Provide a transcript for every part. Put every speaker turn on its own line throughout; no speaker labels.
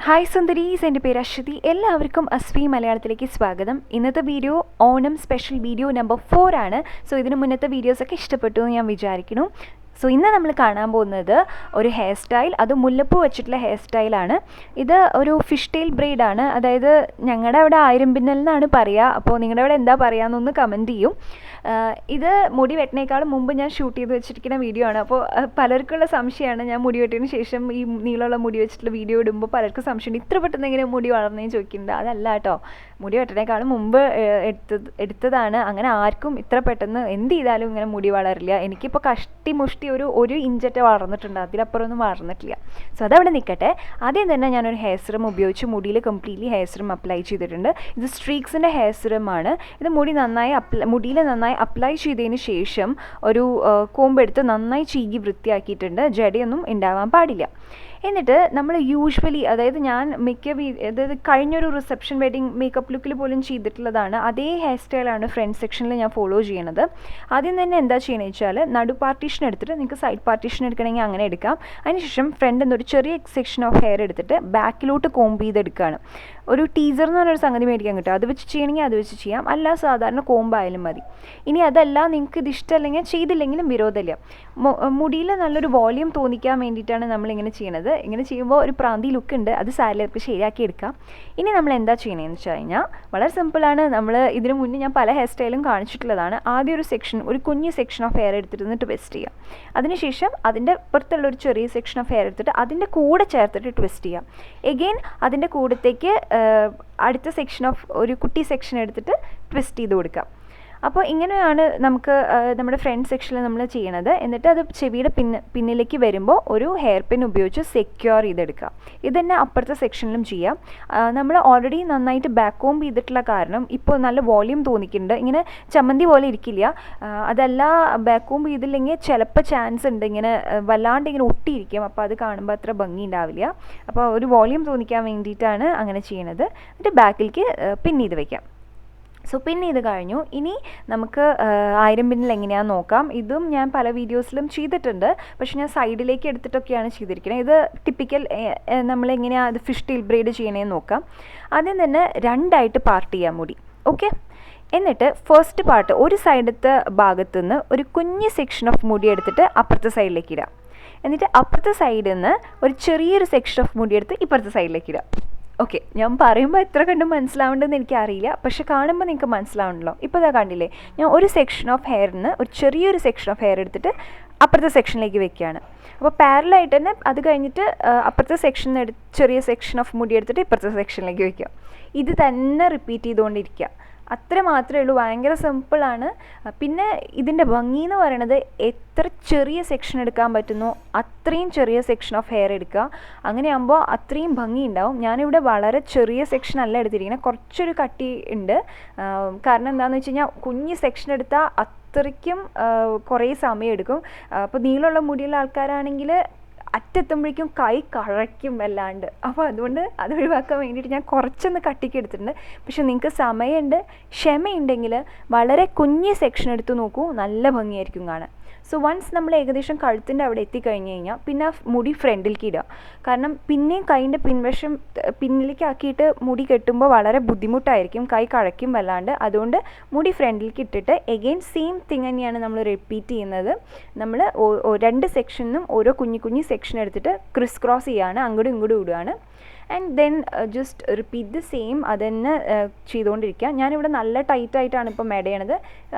Hi സുന്ദരീസ്, എൻ്റെ പേര് അശ്വതി. എല്ലാവർക്കും അസ്വി മലയാളത്തിലേക്ക് സ്വാഗതം. ഇന്നത്തെ video Onam special video number 4 ആണ്. സോ ഇതിന് മുന്നത്തെ വീഡിയോസൊക്കെ ഇഷ്ടപ്പെട്ടു എന്ന് ഞാൻ വിചാരിക്കുന്നു. സോ ഇന്ന് നമ്മൾ കാണാൻ പോകുന്നത് ഒരു ഹെയർ സ്റ്റൈൽ, അത് മുല്ലപ്പൂ വെച്ചിട്ടുള്ള ഹെയർ സ്റ്റൈലാണ്. ഇത് ഒരു ഫിഷ് ടെയിൽ ബ്രെയ്ഡാണ്. അതായത് ഞങ്ങളുടെ അവിടെ 1000 പിന്നൽ എന്നാണ് പറയുക. അപ്പോൾ നിങ്ങളുടെ അവിടെ എന്താ പറയുകയെന്നൊന്ന് കമൻറ്റ് ചെയ്യും. ഇത് മുടി വെട്ടിനേക്കാളും മുമ്പ് ഞാൻ ഷൂട്ട് ചെയ്ത് വെച്ചിരിക്കുന്ന വീഡിയോ ആണ്. അപ്പോൾ പലർക്കുള്ള സംശയമാണ്, ഞാൻ മുടി വെട്ടിയതിന് ശേഷം ഈ നീളമുള്ള മുടി വെച്ചിട്ടുള്ള വീഡിയോ ഇടുമ്പോൾ പലർക്കും സംശയമുണ്ട്, ഇത്ര പെട്ടെന്ന് എങ്ങനെ മുടി വളർന്നതെന്ന് ചോദിക്കുന്നുണ്ട്. അതല്ല കേട്ടോ, മുടി വെട്ടിനേക്കാളും മുമ്പ് എടുത്തതാണ്. അങ്ങനെ ആർക്കും ഇത്ര പെട്ടെന്ന് എന്ത് ചെയ്താലും ഇങ്ങനെ മുടി വളരില്ല. എനിക്കിപ്പോൾ കഷ്ടി ഒരു ഇഞ്ചറ്റേ വളർന്നിട്ടുണ്ട്, അതിലപ്പുറമൊന്നും വളർന്നിട്ടില്ല. സോ അതവിടെ നിൽക്കട്ടെ. ആദ്യം തന്നെ ഞാനൊരു ഹെയർ സിറം ഉപയോഗിച്ച് മുടിയിൽ കംപ്ലീറ്റ്ലി ഹെയർ സിറം അപ്ലൈ ചെയ്തിട്ടുണ്ട്. ഇത് സ്ട്രീക്സിൻ്റെ ഹെയർ സിറമാണ്. ഇത് മുടിയിൽ നന്നായി അപ്ലൈ ചെയ്തതിന് ശേഷം ഒരു കോമ്പെടുത്ത് നന്നായി ചീകി വൃത്തിയാക്കിയിട്ടുണ്ട്. ജടയൊന്നും ഉണ്ടാവാൻ പാടില്ല. എന്നിട്ട് നമ്മൾ യൂഷ്വലി, അതായത് ഞാൻ അതായത് കഴിഞ്ഞൊരു റിസപ്ഷൻ വെഡിങ് മേക്കപ്പ് ലുക്കിൽ പോലും ചെയ്തിട്ടുള്ളതാണ്, അതേ ഹെയർ സ്റ്റൈലാണ് ഫ്രണ്ട് സെക്ഷനിൽ ഞാൻ ഫോളോ ചെയ്യണത്. ആദ്യം തന്നെ എന്താ ചെയ്യണമെന്ന് വെച്ചാൽ, നടു പാർട്ടീഷൻ എടുത്തിട്ട് നിങ്ങൾക്ക് സൈഡ് പാർട്ടീഷൻ എടുക്കണമെങ്കിൽ അങ്ങനെ എടുക്കാം. അതിനുശേഷം ഫ്രണ്ട് എന്നൊരു ചെറിയ സെക്ഷൻ ഓഫ് ഹെയർ എടുത്തിട്ട് ബാക്കിലോട്ട് കോംബ് ചെയ്തെടുക്കുകയാണ്. ഒരു ടീസർ എന്ന് പറഞ്ഞൊരു സംഗതി മേടിക്കാൻ കിട്ടും, അത് വെച്ച് ചെയ്യണമെങ്കിൽ അത് വെച്ച് ചെയ്യാം, അല്ല സാധാരണ കോമ്പായാലും മതി. ഇനി അതല്ല, നിങ്ങൾക്ക് ഇത് ഇഷ്ടമല്ലെങ്കിൽ ചെയ്തില്ലെങ്കിലും വിരോധമില്ല. മുടിയിൽ നല്ലൊരു വോളിയം തോന്നിക്കാൻ വേണ്ടിയിട്ടാണ് നമ്മളിങ്ങനെ ചെയ്യണത്. ഇങ്ങനെ ചെയ്യുമ്പോൾ ഒരു പ്രാന്തി ലുക്ക് ഉണ്ട്, അത് സാരിലേക്ക് ശരിയാക്കി എടുക്കാം. ഇനി നമ്മൾ എന്താ ചെയ്യണമെന്ന് വെച്ച് കഴിഞ്ഞാൽ വളരെ സിമ്പിളാണ്. നമ്മൾ ഇതിനു മുന്നേ ഞാൻ പല ഹെയർ സ്റ്റൈലും കാണിച്ചിട്ടുള്ളതാണ്. ആദ്യം ഒരു കുഞ്ഞ് സെക്ഷൻ ഓഫ് ഹെയർ എടുത്തിട്ട് ട്വിസ്റ്റ് ചെയ്യാം. അതിനുശേഷം അതിൻ്റെ പുറത്തുള്ള ഒരു ചെറിയ സെക്ഷൻ ഓഫ് ഹെയർ എടുത്തിട്ട് അതിൻ്റെ കൂടെ ചേർത്തിട്ട് ട്വിസ്റ്റ് ചെയ്യാം. എഗെയിൻ അതിൻ്റെ കൂടത്തേക്ക് അടുത്ത സെക്ഷൻ ഓഫ് ഒരു കുട്ടി സെക്ഷൻ എടുത്തിട്ട് ട്വിസ്റ്റ് ചെയ്ത് കൊടുക്കാം. അപ്പോൾ ഇങ്ങനെയാണ് നമുക്ക് നമ്മുടെ ഫ്രണ്ട് സെക്ഷനിൽ നമ്മൾ ചെയ്യണത്. എന്നിട്ട് അത് ചെവിയുടെ പിന്നിലേക്ക് വരുമ്പോൾ ഒരു ഹെയർ പിൻ ഉപയോഗിച്ച് സെക്യൂർ ചെയ്തെടുക്കുക. ഇത് തന്നെ അപ്പുറത്തെ സെക്ഷനിലും ചെയ്യാം. നമ്മൾ ഓൾറെഡി നന്നായിട്ട് ബാക്ക് കോംബ് ചെയ്തിട്ടുള്ള കാരണം ഇപ്പോൾ നല്ല വോളിയം തോന്നിക്കുന്നുണ്ട്. ഇങ്ങനെ ചമ്മന്തി പോലെ ഇരിക്കില്ല. അതല്ല, ബാക്ക് കോംബ് ചെയ്തില്ലെങ്കിൽ ചിലപ്പോൾ ചാൻസ് ഉണ്ട് ഇങ്ങനെ വല്ലാണ്ട് ഇങ്ങനെ ഒട്ടിയിരിക്കും. അപ്പോൾ അത് കാണുമ്പോൾ അത്ര ഭംഗി ഉണ്ടാവില്ല. അപ്പോൾ ഒരു വോളിയം തോന്നിക്കാൻ വേണ്ടിയിട്ടാണ് അങ്ങനെ ചെയ്യണത്. എന്നിട്ട് ബാക്കിലേക്ക് പിൻ ചെയ്ത് വയ്ക്കാം. സോ പിന്നെ ഇത് കഴിഞ്ഞു. ഇനി നമുക്ക് 1000 പിന്നിൽ എങ്ങനെയാണെന്ന് നോക്കാം. ഇതും ഞാൻ പല വീഡിയോസിലും ചെയ്തിട്ടുണ്ട്, പക്ഷെ ഞാൻ സൈഡിലേക്ക് എടുത്തിട്ടൊക്കെയാണ് ചെയ്തിരിക്കുന്നത്. ഇത് ടിപ്പിക്കൽ നമ്മളെങ്ങനെയാണ് അത് ഫിഷ് ടെയിൽ ബ്രെയ്ഡ് ചെയ്യണേന്ന് നോക്കാം. ആദ്യം തന്നെ 2ആയിട്ട് പാർട്ട് ചെയ്യാം മുടി. ഓക്കെ, എന്നിട്ട് ഫസ്റ്റ് പാർട്ട് ഒരു സൈഡത്തെ ഭാഗത്തുനിന്ന് ഒരു കുഞ്ഞ് സെക്ഷൻ ഓഫ് മുടി എടുത്തിട്ട് അപ്പുറത്തെ സൈഡിലേക്ക് ഇടാം. എന്നിട്ട് അപ്പുറത്തെ സൈഡിൽ നിന്ന് ഒരു ചെറിയൊരു സെക്ഷൻ ഓഫ് മുടി എടുത്ത് ഇപ്പുറത്തെ സൈഡിലേക്ക് ഇടാം. ഓക്കെ, ഞാൻ പറയുമ്പോൾ എത്ര കണ്ട് മനസ്സിലാവേണ്ടതെന്ന് എനിക്കറിയില്ല, പക്ഷെ കാണുമ്പോൾ നിങ്ങൾക്ക് മനസ്സിലാവണല്ലോ. ഇപ്പോൾ ഇതാ കണ്ടില്ലേ, ഞാൻ ഒരു സെക്ഷൻ ഓഫ് ഹെയറിന് ഒരു ചെറിയൊരു സെക്ഷൻ ഓഫ് ഹെയർ എടുത്തിട്ട് അപ്പുറത്തെ സെക്ഷനിലേക്ക് വെക്കുകയാണ്. അപ്പോൾ പാരലായിട്ട് തന്നെ അത് കഴിഞ്ഞിട്ട് അപ്പുറത്തെ സെക്ഷനിൽ ചെറിയ സെക്ഷൻ ഓഫ് മുടി എടുത്തിട്ട് ഇപ്പുറത്തെ സെക്ഷനിലേക്ക് വെക്കുക. ഇത് തന്നെ റിപ്പീറ്റ് ചെയ്തുകൊണ്ടിരിക്കുക. അത്ര മാത്രമേ ഉള്ളൂ, ഭയങ്കര സിമ്പിളാണ്. പിന്നെ ഇതിൻ്റെ ഭംഗി എന്ന് പറയുന്നത് എത്ര ചെറിയ സെക്ഷൻ എടുക്കാൻ പറ്റുന്നോ അത്രയും ചെറിയ സെക്ഷൻ ഓഫ് ഹെയർ എടുക്കുക. അങ്ങനെയാകുമ്പോൾ അത്രയും ഭംഗി ഉണ്ടാവും. ഞാനിവിടെ വളരെ ചെറിയ സെക്ഷൻ അല്ല എടുത്തിരിക്കുന്നത്, കുറച്ചൊരു കട്ടി ഉണ്ട്. കാരണം എന്താണെന്ന് വെച്ച് കഴിഞ്ഞാൽ കുഞ്ഞ് സെക്ഷൻ എടുത്താൽ അത്രയ്ക്കും കുറേ സമയം എടുക്കും. അപ്പോൾ നീളമുള്ള മുടിയുള്ള ആൾക്കാരാണെങ്കിൽ അറ്റെത്തുമ്പോഴേക്കും കൈ കഴയ്ക്കും വല്ലാണ്ട്. അപ്പോൾ അതുകൊണ്ട് അത് ഒഴിവാക്കാൻ വേണ്ടിയിട്ട് ഞാൻ കുറച്ചൊന്ന് കട്ടിക്ക് എടുത്തിട്ടുണ്ട്. പക്ഷെ നിങ്ങൾക്ക് സമയമുണ്ട്, ക്ഷമയുണ്ടെങ്കിൽ വളരെ കുഞ്ഞ് സെക്ഷൻ എടുത്ത് നോക്കൂ, നല്ല ഭംഗിയായിരിക്കും കാണാൻ. സോ വൺസ് നമ്മൾ ഏകദേശം കഴുത്തിൻ്റെ അവിടെ എത്തിക്കഴിഞ്ഞ് കഴിഞ്ഞാൽ പിന്നെ മുടി ഫ്രണ്ടിലേക്ക് ഇടുക. കാരണം പിന്നെയും കൈൻ്റെ പിൻവശം പിന്നിലേക്ക് ആക്കിയിട്ട് മുടി കെട്ടുമ്പോൾ വളരെ ബുദ്ധിമുട്ടായിരിക്കും, കൈ കഴയ്ക്കും വല്ലാണ്ട്. അതുകൊണ്ട് മുടി ഫ്രണ്ടിലേക്ക് ഇട്ടിട്ട് എഗെയിൻ സെയിം തിങ് തന്നെയാണ് നമ്മൾ റിപ്പീറ്റ് ചെയ്യുന്നത്. നമ്മൾ 2 സെക്ഷനും ഓരോ കുഞ്ഞു സെക്ഷൻ എടുത്തിട്ട് ക്രിസ് ക്രോസ് ചെയ്യുകയാണ്, അങ്ങോട്ടും ഇങ്ങോട്ടും ഇടുകയാണ്. And then just repeat the same. അത് തന്നെ ചെയ്തുകൊണ്ടിരിക്കുക. ഞാനിവിടെ നല്ല ടൈറ്റായിട്ടാണ് ഇപ്പോൾ മെടയണത്.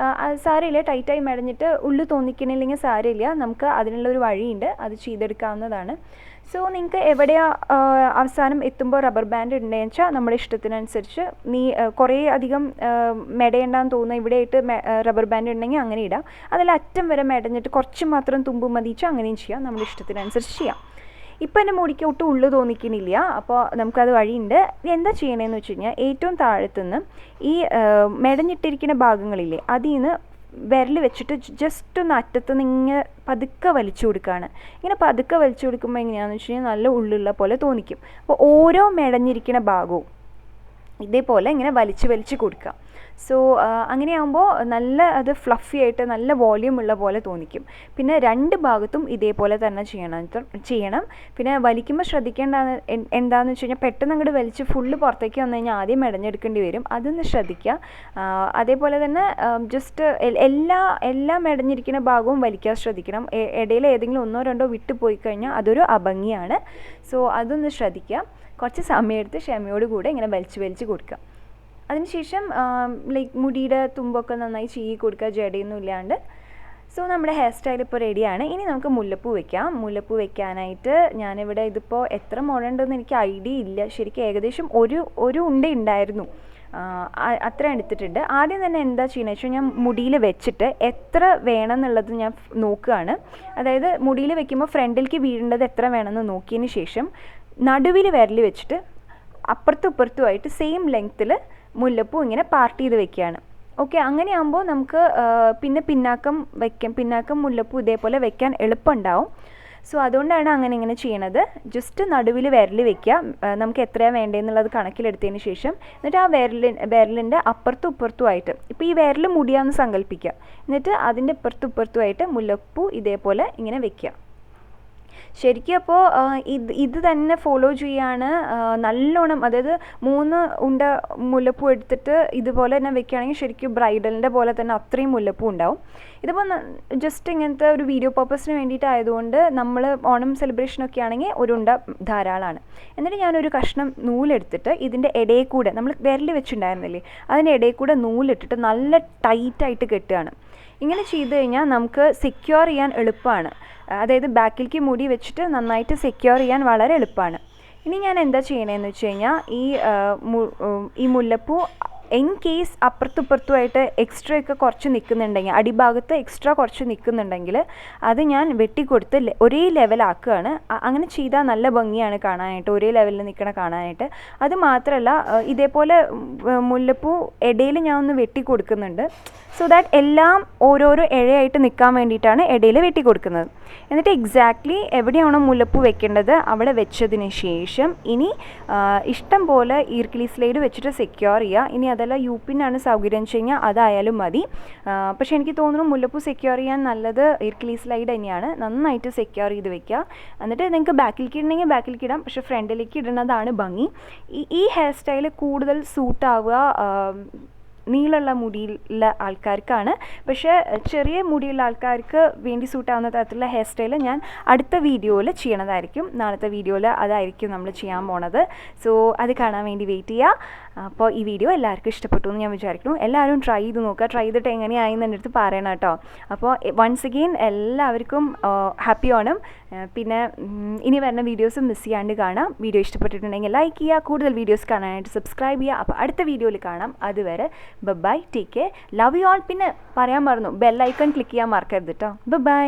സാരമില്ല, ടൈറ്റായി മെടഞ്ഞിട്ട് ഉള്ളു തോന്നിക്കണില്ലെങ്കിൽ സാരമില്ല, നമുക്ക് അതിനുള്ളൊരു വഴിയുണ്ട്, അത് ചെയ്തെടുക്കാവുന്നതാണ്. സോ നിങ്ങൾക്ക് എവിടെയാ അവസാനം എത്തുമ്പോൾ റബ്ബർ ബാൻഡ് ഉണ്ടെന്ന് വെച്ചാൽ നമ്മുടെ ഇഷ്ടത്തിനനുസരിച്ച് കുറേ അധികം മെടയുണ്ടാന്ന് തോന്നുന്ന ഇവിടെയായിട്ട് റബ്ബർ ബാൻഡ് ഉണ്ടെങ്കിൽ അങ്ങനെ ഇടാം. അതിൽ അറ്റം വരെ മെടഞ്ഞിട്ട് കുറച്ച് മാത്രം തുമ്പ് മതിച്ച് അങ്ങനെയും ചെയ്യാം, നമ്മുടെ ഇഷ്ടത്തിനനുസരിച്ച് ചെയ്യാം. ഇപ്പം എൻ്റെ മുടിക്ക് ഒട്ടും ഉള്ളു തോന്നിക്കുന്നില്ല, അപ്പോൾ നമുക്കത് വഴിയുണ്ട്. എന്താ ചെയ്യണമെന്ന് വെച്ച് കഴിഞ്ഞാൽ ഏറ്റവും താഴത്തുനിന്ന് ഈ മെടഞ്ഞിട്ടിരിക്കുന്ന ഭാഗങ്ങളില്ലേ, അതിൽ നിന്ന് വിരൽ വെച്ചിട്ട് ജസ്റ്റ് ഒന്ന് അറ്റത്തുനിന്ന് ഇങ്ങനെ പതുക്കെ വലിച്ചു കൊടുക്കുകയാണ്. ഇങ്ങനെ പതുക്കെ വലിച്ചു കൊടുക്കുമ്പോൾ എങ്ങനെയാണെന്ന് വെച്ച് കഴിഞ്ഞാൽ നല്ല ഉള്ളുള്ള പോലെ തോന്നിക്കും. അപ്പോൾ ഓരോ മെടഞ്ഞിരിക്കുന്ന ഭാഗവും ഇതേപോലെ ഇങ്ങനെ വലിച്ച് കൊടുക്കുക. സോ അങ്ങനെയാകുമ്പോൾ നല്ല അത് ഫ്ലഫി ആയിട്ട് നല്ല വോളിയം ഉള്ള പോലെ തോന്നിക്കും. പിന്നെ രണ്ട് ഭാഗത്തും ഇതേപോലെ തന്നെ ചെയ്യണം. പിന്നെ വലിക്കുമ്പോൾ ശ്രദ്ധിക്കേണ്ട എന്താണെന്ന് വെച്ച് കഴിഞ്ഞാൽ പെട്ടെന്ന് അങ്ങോട്ട് വലിച്ച് ഫുള്ള് പുറത്തേക്ക് വന്നു കഴിഞ്ഞാൽ ആദ്യം മെടഞ്ഞെടുക്കേണ്ടി വരും. അതൊന്ന് ശ്രദ്ധിക്കുക. അതേപോലെ തന്നെ ജസ്റ്റ് എല്ലാ മെടഞ്ഞിരിക്കുന്ന ഭാഗവും വലിക്കാൻ ശ്രദ്ധിക്കണം. ഇടയിൽ ഏതെങ്കിലും ഒന്നോ രണ്ടോ വിട്ടു പോയി കഴിഞ്ഞാൽ അതൊരു അഭംഗിയാണ്. സോ അതൊന്ന് ശ്രദ്ധിക്കുക. കുറച്ച് സമയമെടുത്ത് ക്ഷമയോട് കൂടെ ഇങ്ങനെ വലിച്ച് കൊടുക്കുക. അതിനുശേഷം ലൈക്ക് മുടിയുടെ തുമ്പൊക്കെ നന്നായി ചീകി കൊടുക്കുക, ജടയൊന്നും ഇല്ലാണ്ട്. സോ നമ്മുടെ ഹെയർ സ്റ്റൈൽ ഇപ്പോൾ റെഡിയാണ്. ഇനി നമുക്ക് മുല്ലപ്പൂ വെക്കാം. മുല്ലപ്പൂ വെക്കാനായിട്ട് ഞാനിവിടെ ഇതിപ്പോൾ എത്ര മുഴണ്ടെന്ന് എനിക്ക് ഐഡിയ ഇല്ല. ശരിക്കും ഏകദേശം ഒരു ഉണ്ട ഉണ്ടായിരുന്നു, അത്ര എടുത്തിട്ടുണ്ട്. ആദ്യം തന്നെ എന്താ ചെയ്യുന്നത് വെച്ചാൽ ഞാൻ മുടിയിൽ വെച്ചിട്ട് എത്ര വേണം എന്നുള്ളത് ഞാൻ നോക്കുകയാണ്. അതായത് മുടിയിൽ വെക്കുമ്പോൾ ഫ്രണ്ടിലേക്ക് വീഴേണ്ടത് എത്ര വേണമെന്ന് നോക്കിയതിന് ശേഷം നടുവിൽ വിരൽ വെച്ചിട്ട് അപ്പുറത്തും ഇപ്പുറത്തുമായിട്ട് സെയിം ലെങ്ത്തിൽ മുല്ലപ്പൂ ഇങ്ങനെ പാർട്ട് ചെയ്ത് വെക്കുകയാണ്. ഓക്കെ, അങ്ങനെയാകുമ്പോൾ നമുക്ക് പിന്നെ പിന്നാക്കം മുല്ലപ്പൂ ഇതേപോലെ വെക്കാൻ എളുപ്പമുണ്ടാവും. സോ അതുകൊണ്ടാണ് ഇങ്ങനെ ചെയ്യണത്. ജസ്റ്റ് നടുവിൽ വിരൽ വെക്കുക. നമുക്ക് എത്രയാണ് വേണ്ടതെന്നുള്ളത് കണക്കിലെടുത്തതിന് ശേഷം എന്നിട്ട് ആ വിരലിൻ്റെ അപ്പുറത്തും ഇപ്പുറത്തുമായിട്ട്, ഇപ്പോൾ ഈ വിരൽ മുടിയാന്ന് സങ്കല്പിക്കുക, എന്നിട്ട് അതിൻ്റെ ഇപ്പുറത്തുമായിട്ട് മുല്ലപ്പൂ ഇതേപോലെ ഇങ്ങനെ വെക്കുക. ശരിക്കും അപ്പോൾ ഇത് തന്നെ ഫോളോ ചെയ്യാണ് നല്ലോണം. അതായത് 3 ഉണ്ട മുല്ലപ്പൂ എടുത്തിട്ട് ഇതുപോലെ തന്നെ വെക്കുകയാണെങ്കിൽ ശരിക്കും ബ്രൈഡലിൻ്റെ പോലെ തന്നെ അത്രയും മുല്ലപ്പൂ ഉണ്ടാവും. ഇതിപ്പോൾ ജസ്റ്റ് ഇങ്ങനത്തെ ഒരു വീഡിയോ പർപ്പസിന് വേണ്ടിയിട്ടായതുകൊണ്ട് നമ്മൾ ഓണം സെലിബ്രേഷനൊക്കെ ആണെങ്കിൽ ഒരു ഉണ്ട ധാരാളമാണ്. എന്നിട്ട് ഞാനൊരു കഷ്ണം നൂലെടുത്തിട്ട് ഇതിൻ്റെ ഇടയിൽ കൂടെ, നമ്മൾ വിരൽ വെച്ചിട്ടുണ്ടായിരുന്നില്ലേ, അതിൻ്റെ ഇടയിൽ കൂടെ നൂലിട്ടിട്ട് നല്ല ടൈറ്റായിട്ട് കെട്ടുകയാണ്. ഇങ്ങനെ ചെയ്ത് കഴിഞ്ഞാൽ നമുക്ക് സെക്യൂർ ചെയ്യാൻ എളുപ്പമാണ്. അതായത് ബാക്കിലേക്ക് മുടി വെച്ചിട്ട് നന്നായിട്ട് സെക്യൂർ ചെയ്യാൻ വളരെ എളുപ്പമാണ്. ഇനി ഞാൻ എന്താ ചെയ്യണതെന്ന് വെച്ച് കഴിഞ്ഞാൽ ഈ മുല്ലപ്പൂ ഇൻ കേസ് അപ്പുറത്തുമായിട്ട് എക്സ്ട്രാ ഒക്കെ കുറച്ച് നിൽക്കുന്നുണ്ടെങ്കിൽ, അടിഭാഗത്ത് എക്സ്ട്രാ കുറച്ച് നിൽക്കുന്നുണ്ടെങ്കിൽ അത് ഞാൻ വെട്ടിക്കൊടുത്ത് ഒരേ ലെവലാക്കുകയാണ്. അങ്ങനെ ചെയ്താൽ നല്ല ഭംഗിയാണ് കാണാനായിട്ട്, ഒരേ ലെവലിൽ നിൽക്കണ കാണാനായിട്ട്. അത് മാത്രമല്ല ഇതേപോലെ മുല്ലപ്പൂ ഇടയിൽ ഞാൻ ഒന്ന് വെട്ടിക്കൊടുക്കുന്നുണ്ട്. സോ ദാറ്റ് എല്ലാം ഓരോരോ ഇഴയായിട്ട് നിൽക്കാൻ വേണ്ടിയിട്ടാണ് ഇടയിൽ വെട്ടിക്കൊടുക്കുന്നത്. എന്നിട്ട് എക്സാക്ട്ലി എവിടെയാണോ മുല്ലപ്പൂ വെക്കേണ്ടത് അവിടെ വെച്ചതിന് ശേഷം ഇനി ഇഷ്ടം പോലെ ഈർക്കിലി സ്ലൈഡ് വെച്ചിട്ട് സെക്യൂർ ചെയ്യുക. ഇനി അതല്ല യുപിന്നാണ് സൗകര്യം എന്ന് വെച്ച് കഴിഞ്ഞാൽ അതായാലും മതി. പക്ഷേ എനിക്ക് തോന്നുന്നു മുല്ലപ്പൂ സെക്യൂർ ചെയ്യാൻ നല്ലത് ഈർക്കിലി സ്ലൈഡ് തന്നെയാണ്. നന്നായിട്ട് സെക്യൂർ ചെയ്ത് വെക്കുക. എന്നിട്ട് നിങ്ങൾക്ക് ബാക്കിലേക്ക് ഇടണമെങ്കിൽ ബാക്കിലേക്ക് ഇടാം, പക്ഷേ ഫ്രണ്ടിലേക്ക് ഇടുന്നതാണ് ഭംഗി. ഈ ഹെയർ സ്റ്റൈൽ കൂടുതൽ സൂട്ടാവുക നീളമുള്ള മുടിയുള്ള ആൾക്കാർക്കാണ്. പക്ഷേ ചെറിയ മുടിയുള്ള ആൾക്കാർക്ക് വേണ്ടി സൂട്ടാവുന്ന തരത്തിലുള്ള ഹെയർ സ്റ്റൈൽ ഞാൻ അടുത്ത വീഡിയോയിൽ ചെയ്യണതായിരിക്കും. നാളത്തെ വീഡിയോയിൽ അതായിരിക്കും നമ്മൾ ചെയ്യാൻ പോണത്. സോ അത് കാണാൻ വേണ്ടി വെയിറ്റ് ചെയ്യുക. അപ്പോൾ ഈ വീഡിയോ എല്ലാവർക്കും ഇഷ്ടപ്പെട്ടു എന്ന് ഞാൻ വിചാരിക്കുന്നു. എല്ലാവരും ട്രൈ ചെയ്ത് നോക്കുക. ട്രൈ ചെയ്തിട്ട് എങ്ങനെയായി എന്ന് എൻ്റെ അടുത്ത് പറയണം കേട്ടോ. അപ്പോൾ വൺസ് അഗെയിൻ എല്ലാവർക്കും ഹാപ്പി ഓണം. പിന്നെ ഇനി വരുന്ന വീഡിയോസ് മിസ് ചെയ്യാണ്ട് കാണാം. വീഡിയോ ഇഷ്ടപ്പെട്ടിട്ടുണ്ടെങ്കിൽ ലൈക്ക് ചെയ്യുക. കൂടുതൽ വീഡിയോസ് കാണാനായിട്ട് സബ്സ്ക്രൈബ് ചെയ്യുക. അപ്പോൾ അടുത്ത വീഡിയോയിൽ കാണാം. അതുവരെ bye, take care, love you all. പിന്നെ പറയാൻ മറന്നു, ബെൽ ഐക്കൺ ക്ലിക്ക് ചെയ്യാൻ മറക്കരുത് കേട്ടോ. ബൈ.